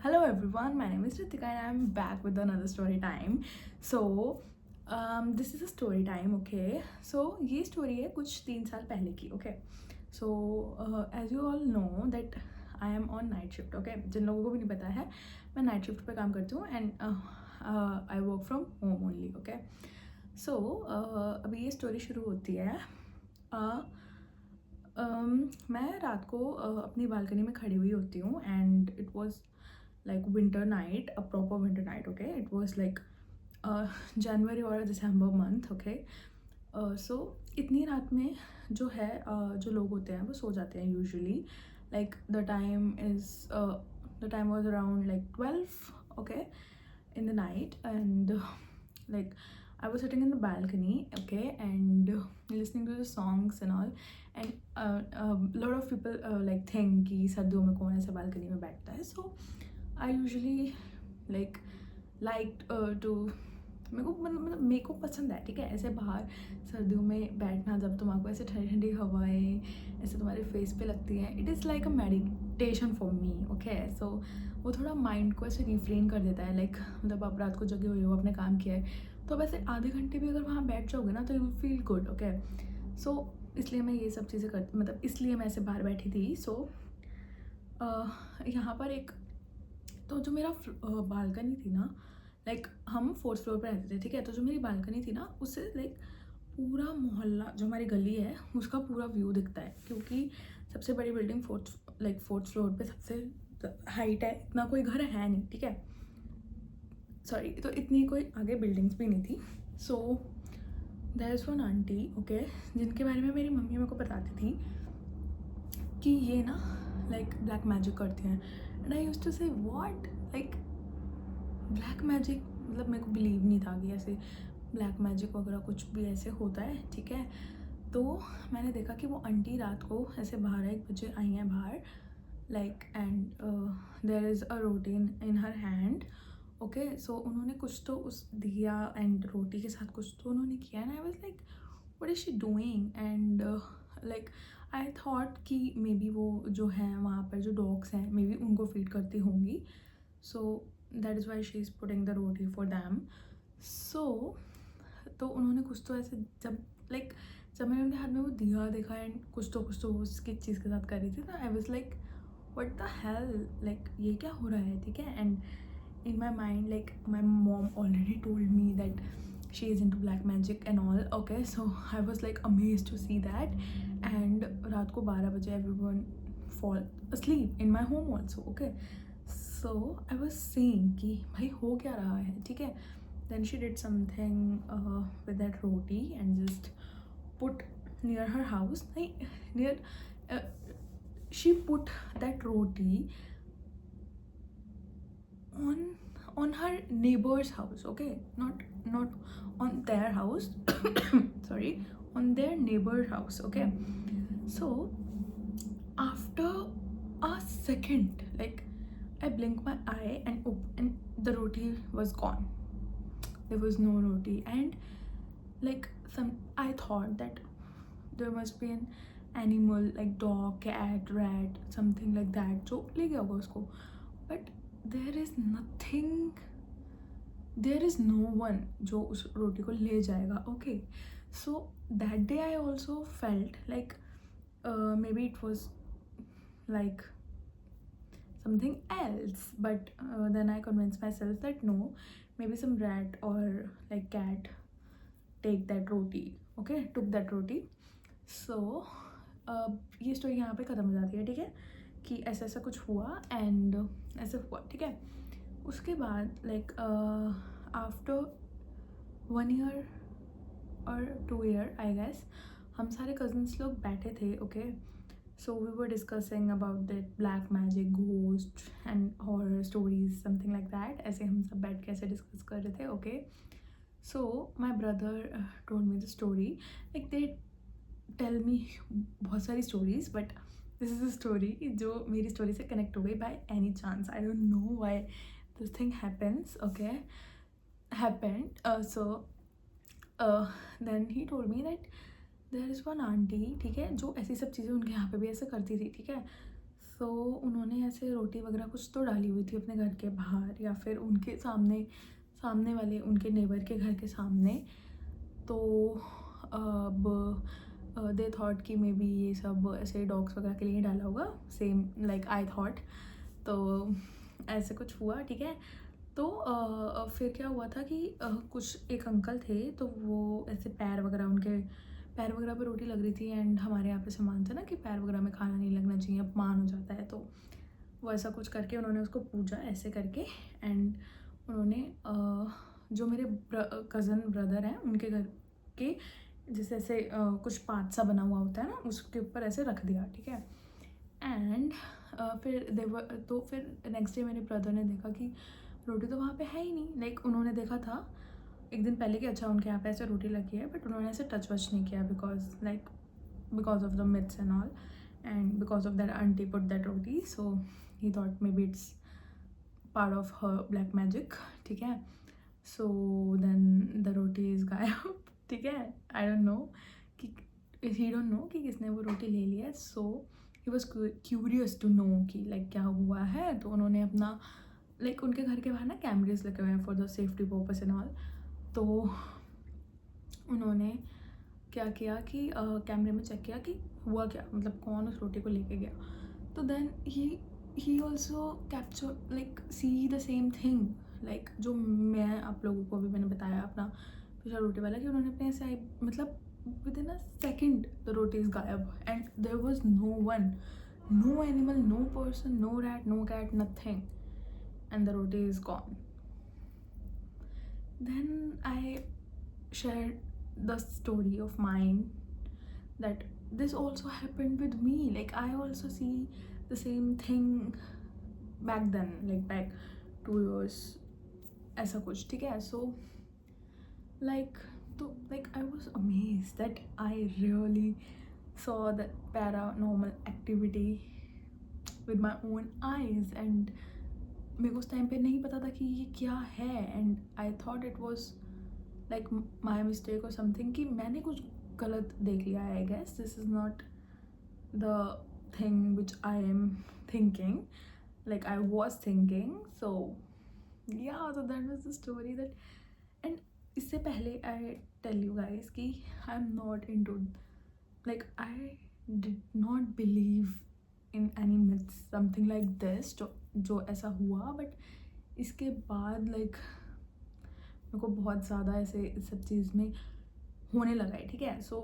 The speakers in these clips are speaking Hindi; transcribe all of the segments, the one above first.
Hello everyone, my name is Ritika and I'm back with another story time. So, this is a story time, okay? So, ये story है कुछ 3 साल पहले की, okay? So, as you all know that I am on night shift, okay? जिन लोगों को भी नहीं पता है, मैं night shift पे काम करती हूँ and I work from home only, okay? So, अभी ये story शुरू होती है. मैं रात को अपनी बालकनी में खड़ी हुई होती हूँ and it was like winter night, a proper winter night, okay? It was like January or December month, okay? So इतनी रात में जो है जो लोग होते हैं वो सो जाते हैं usually. Like the time was around like 12, okay, in the night, and like I was sitting in the balcony, okay, and listening to the songs and all, and a lot of people like think कि सर्दियों में कौन ऐसे balcony में बैठता है. So I usually like to मेरे को पसंद है, ठीक है, ऐसे बाहर सर्दियों में बैठना, जब तुम्हारे ऐसे ठंडी ठंडी हवाएं ऐसे तुम्हारे फेस पे लगती हैं. It is like a meditation for me, okay. So वो थोड़ा माइंड को ऐसे रिफ्रेन कर देता है. मतलब आप रात को जगे हुए हो, आपने काम किया है, तो अब ऐसे आधे घंटे भी अगर वहाँ बैठ जाओगे ना तो यू फील गुड, ओके. सो इसलिए मैं ये सब चीज़ें करती, मतलब इसलिए मैं ऐसे बाहर बैठी थी. सो यहाँ पर एक, तो जो मेरा बालकनी थी ना, हम 4th फ्लोर पे रहते थे, ठीक है. तो जो मेरी बालकनी थी ना, उससे पूरा मोहल्ला, जो हमारी गली है, उसका पूरा व्यू दिखता है, क्योंकि सबसे बड़ी बिल्डिंग 4th फ्लोर पे सबसे हाइट है. इतना कोई घर है नहीं, ठीक है, सॉरी. तो इतनी कोई आगे बिल्डिंग्स भी नहीं थी. So there is one aunty, okay, जिनके बारे में मेरी मम्मी मेरे को बताती थी कि ये ना ब्लैक मैजिक करती हैं. एंड आई यूज्ड टू से व्हाट, ब्लैक मैजिक, मतलब मेरे को बिलीव नहीं था कि ऐसे ब्लैक मैजिक वगैरह कुछ भी ऐसे होता है, ठीक है. तो मैंने देखा कि वो आंटी रात को ऐसे 12-1 बजे आई हैं बाहर, and there is a roti in her hand, okay. So उन्होंने कुछ तो उस दिया एंड रोटी के साथ कुछ तो उन्होंने किया, and I was like what is she doing. And I thought कि मे बी वो जो है वहाँ पर जो डॉग्स हैं, मे बी उनको फीड करती होंगी. So that is why she is putting the roti for them. So तो उन्होंने कुछ तो ऐसे, जब मैंने उनके हाथ में वो दिया देखा एंड कुछ तो वो उसकी चीज़ के साथ कर रही थी, तो I was like what the hell, ये क्या हो रहा है, ठीक है. And in my mind, my mom already told me that she is into black magic and all, okay. So I was amazed to see that. And रात को 12 बजे everyone fall asleep in my home also, okay. So I was saying कि भाई हो क्या रहा है, ठीक है. Then she did something with that roti and just put near her house, near uh, she put that roti on her neighbor's house, okay, not on their house. Sorry, on their neighbor's house, okay. So after a second, I blinked my eye and the roti was gone. There was no roti. And I thought that there must be an animal like dog, cat, rat, something like that जो ले गया होगा उसको. But there is nothing, there is no one जो उस रोटी को ले जाएगा, okay. So that day I also felt maybe it was like something else, but then I convinced myself that no, maybe some rat or cat take that roti, okay, took that roti. So ये स्टोरी यहाँ पे ख़त्म हो जाती है, ठीक है, कि ऐसा ऐसा कुछ हुआ एंड ऐसे हुआ, ठीक है. उसके बाद आफ्टर 1 year और 2 year आई गेस, हम सारे कज़न्स लोग बैठे थे, okay. So we were discussing about that black magic, ghost and horror stories, something like that. ऐसे हम सब बैठ के ऐसे डिस्कस कर रहे थे, okay. So my brother told me the story. They tell me बहुत सारी stories, but this is a story जो मेरी स्टोरी से कनेक्ट हो गई by any chance. I don't know why this thing happens, okay, happened. So then he told me that there is one aunty, ठीक है, जो ऐसी सब चीज़ें उनके यहाँ पे भी ऐसे करती थी, ठीक है. सो उन्होंने ऐसे रोटी वगैरह कुछ तो डाली हुई थी अपने घर के बाहर या फिर उनके सामने वाले उनके नेबर के घर के सामने। तो अब दे थॉट कि मे बी ये सब ऐसे डॉग्स वगैरह के लिए डाला होगा, सेम लाइक आई थॉट। तो ऐसे कुछ हुआ, ठीक है। तो फिर क्या हुआ था कि कुछ एक अंकल थे, तो वो ऐसे पैर वगैरह पे रोटी लग रही थी। एंड हमारे यहाँ पे से मानते हैं ना कि पैर वगैरह में खाना नहीं लगना चाहिए, अपमान हो जाता है। तो वो ऐसा कुछ करके उन्होंने उसको पूजा ऐसे करके। एंड उन्होंने जो मेरे कज़न ब्रदर हैं उनके घर के जैसे ऐसे कुछ पात सा बना हुआ होता है ना, उसके ऊपर ऐसे रख दिया, ठीक है। एंड फिर नेक्स्ट डे मेरे ब्रदर ने देखा कि रोटी तो वहाँ पे है ही नहीं। लाइक उन्होंने देखा था एक दिन पहले कि अच्छा उनके यहाँ पे ऐसे रोटी लगी है, बट उन्होंने ऐसे टच वच नहीं किया because of the myths and all, and because of that aunty put that roti, so he thought maybe it's part of her black magic, ठीक है। So then the roti is गायब, ठीक है। आई डोंट नो कि ही डोंट नो कि किसने वो रोटी ले लिया। So he was curious to know कि लाइक क्या हुआ है। तो उन्होंने अपना लाइक उनके घर के बाहर ना कैमरेज लगे हुए हैं for the safety purpose and all. तो उन्होंने क्या किया कि कैमरे में चेक किया कि हुआ क्या, मतलब कौन उस रोटी को लेके गया। तो then he also capture like see the same thing, like जो मैं आप लोगों को भी मैंने बताया अपना पिछला रोटी वाला, कि उन्होंने अपने ऐसे मतलब with in a second the roti is गायब and there was no one, no animal, no person, no rat, no cat, nothing, and the roti is gone. Then I shared the story of mine that this also happened with me. Like I also see the same thing back then, like back 2 years ऐसा कुछ, ठीक है। So like I was amazed that I really saw that paranormal activity with my own eyes, and मेरे को उस टाइम पे नहीं पता था कि ये क्या है। And I thought it was like my mistake और समथिंग, कि मैंने कुछ गलत देख लिया है। I guess this is not the thing which I am thinking, like I was thinking. So yeah so that was the story that। And इससे पहले आई टेल यू गाइज कि I am not into like I did not believe in any myths something like this जो ऐसा हुआ। बट इसके बाद लाइक मेरे को बहुत ज़्यादा ऐसे इस सब चीज़ में होने लगा है, ठीक है। सो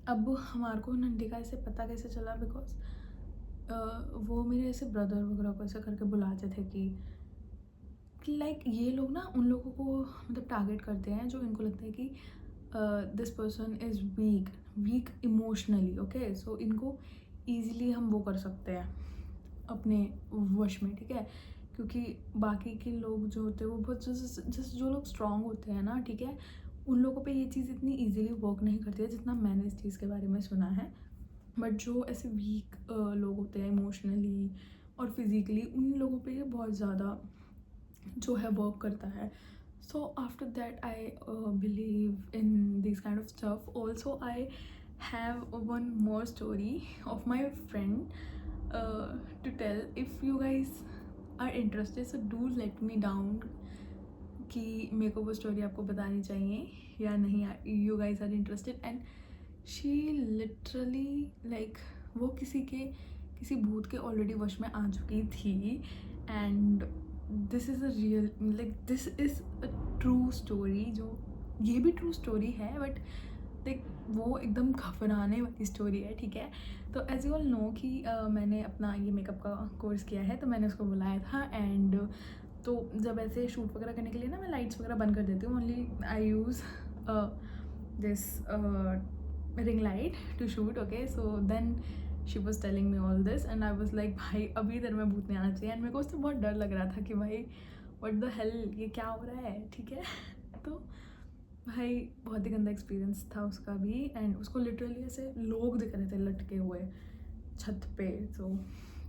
अब हमारे को नंदी का ऐसे पता कैसे चला, बिकॉज वो मेरे ऐसे ब्रदर वगैरह को ऐसे करके बुलाते थे कि लाइक ये लोग ना उन लोगों को मतलब टारगेट करते हैं जो इनको लगता है कि this person is weak emotionally, okay. So इनको ईज़िली हम वो कर सकते हैं अपने वश में, ठीक है। क्योंकि बाकी के लोग जो होते हैं वो बहुत जैसे जो लोग स्ट्रॉन्ग होते हैं ना, ठीक है, उन लोगों पे ये चीज़ इतनी इजीली वर्क नहीं करती है जितना मैंने इस चीज़ के बारे में सुना है। बट जो ऐसे वीक लोग होते हैं इमोशनली और फिज़िकली, उन लोगों पे ये बहुत ज़्यादा जो है वर्क करता है। So after that I believe in this kind of stuff. Also I have one more story of my friend to tell. If you guys are interested, so do let me down कि मेरे को वो स्टोरी आपको बतानी चाहिए या नहीं। You guys are interested. And she literally like वो किसी भूत के ऑलरेडी वश में आ चुकी थी। And this is a real like this is a true story, जो ये भी ट्रू स्टोरी है बट लाइक वो एकदम घबराने वाली स्टोरी है, ठीक है। तो एज यू ऑल नो कि मैंने अपना ये मेकअप का कोर्स किया है, तो मैंने उसको बुलाया था। एंड तो जब ऐसे शूट वगैरह करने के लिए ना मैं लाइट्स वगैरह बंद कर देती हूँ। Only I use this ring light to shoot, okay. So then she was telling me all this and I was like भाई अभी इधर में भूत नहीं आना चाहिए। एंड मेरे को उससे बहुत डर लग रहा था कि भाई व्हाट द हेल, ये क्या हो रहा है, ठीक है। तो भाई बहुत ही गंदा एक्सपीरियंस था उसका भी। एंड उसको लिटरली ऐसे लोग दिख रहे थे लटके हुए छत पे। So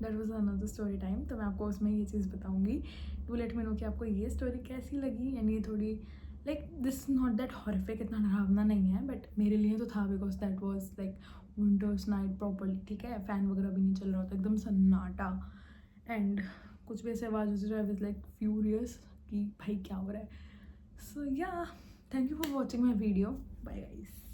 that was another story time. तो मैं आपको उसमें ये चीज़ बताऊंगी। डू लेट मी नो कि आपको ये स्टोरी कैसी लगी। एंड ये थोड़ी like this not that horrific, इतना डरावना नहीं है, बट मेरे लिए तो था because that was like winters night properly, ठीक है, फ़ैन वगैरह भी नहीं चल रहा होता, एकदम सन्नाटा, एंड कुछ भी ऐसे आवाज़ होती, आई वाज लाइक फ्यूरियस कि भाई क्या हो रहा है. So yeah, thank you for watching my video. Bye guys.